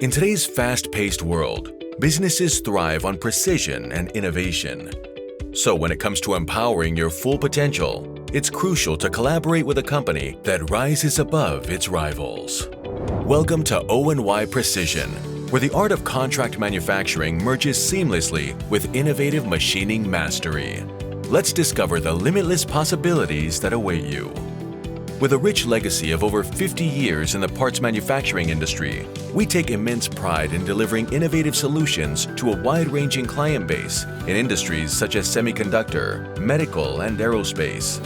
In today's fast-paced world, businesses thrive on precision and innovation. So when it comes to empowering your full potential, it's crucial to collaborate with a company that rises above its rivals. Welcome to O&Y Precision, where the art of contract manufacturing merges seamlessly with innovative machining mastery. Let's discover the limitless possibilities that await you. With a rich legacy of over 50 years in the parts manufacturing industry, we take immense pride in delivering innovative solutions to a wide-ranging client base in industries such as semiconductor, medical, and aerospace.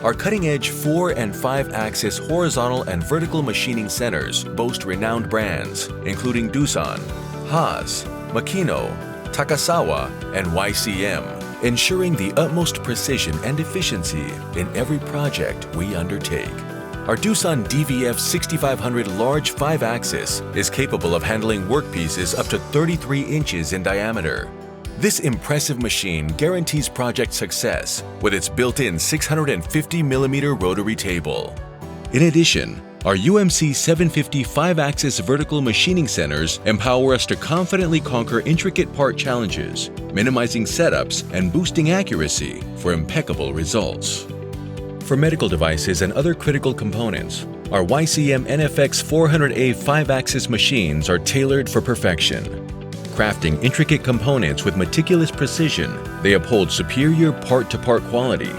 Our cutting-edge 4- and 5-axis horizontal and vertical machining centers boast renowned brands, including Doosan, Haas, Makino, Takasawa, and YCM, ensuring the utmost precision and efficiency in every project we undertake. Our Doosan DVF 6500 large 5-axis is capable of handling workpieces up to 33 inches in diameter. This impressive machine guarantees project success with its built-in 650mm rotary table. In addition, our UMC 750 5-axis vertical machining centers empower us to confidently conquer intricate part challenges, minimizing setups and boosting accuracy for impeccable results. For medical devices and other critical components, our YCM NFX 400A 5-axis machines are tailored for perfection. Crafting intricate components with meticulous precision, they uphold superior part-to-part quality.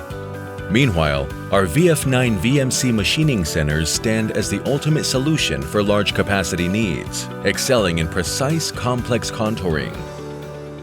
Meanwhile, our VF9 VMC machining centers stand as the ultimate solution for large capacity needs, excelling in precise, complex contouring.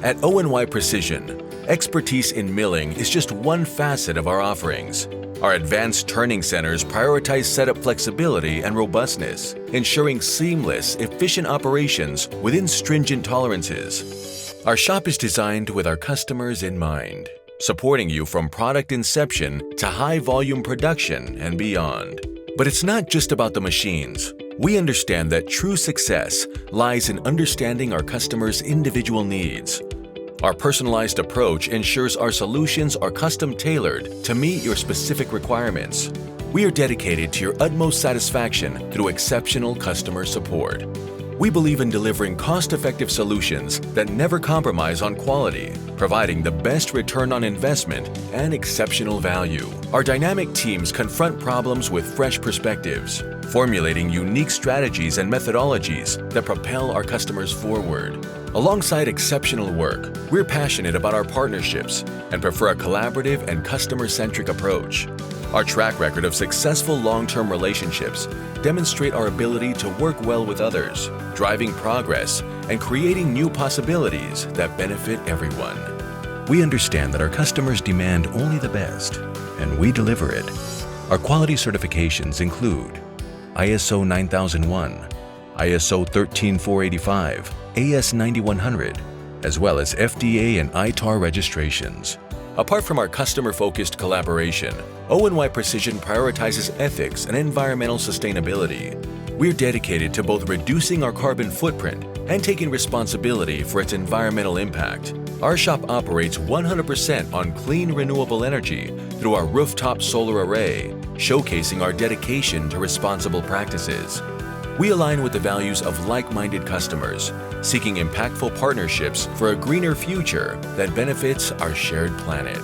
At O&Y Precision, expertise in milling is just one facet of our offerings. Our advanced turning centers prioritize setup flexibility and robustness, ensuring seamless, efficient operations within stringent tolerances. Our shop is designed with our customers in mind, supporting you from product inception to high-volume production and beyond. But it's not just about the machines. We understand that true success lies in understanding our customers' individual needs. Our personalized approach ensures our solutions are custom-tailored to meet your specific requirements. We are dedicated to your utmost satisfaction through exceptional customer support. We believe in delivering cost-effective solutions that never compromise on quality, providing the best return on investment and exceptional value. Our dynamic teams confront problems with fresh perspectives, formulating unique strategies and methodologies that propel our customers forward. Alongside exceptional work, we're passionate about our partnerships and prefer a collaborative and customer-centric approach. Our track record of successful long-term relationships demonstrate our ability to work well with others, driving progress and creating new possibilities that benefit everyone. We understand that our customers demand only the best, and we deliver it. Our quality certifications include ISO 9001, ISO 13485, AS9100, as well as FDA and ITAR registrations. Apart from our customer-focused collaboration, O&Y Precision prioritizes ethics and environmental sustainability. We're dedicated to both reducing our carbon footprint and taking responsibility for its environmental impact. Our shop operates 100% on clean, renewable energy through our rooftop solar array, showcasing our dedication to responsible practices. We align with the values of like-minded customers, seeking impactful partnerships for a greener future that benefits our shared planet.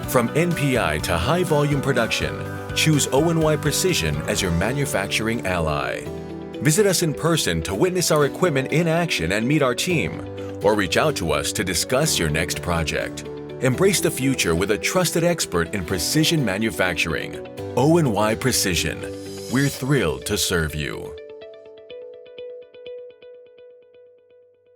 From NPI to high-volume production, choose O&Y Precision as your manufacturing ally. Visit us in person to witness our equipment in action and meet our team, or reach out to us to discuss your next project. Embrace the future with a trusted expert in precision manufacturing. O&Y Precision. We're thrilled to serve you.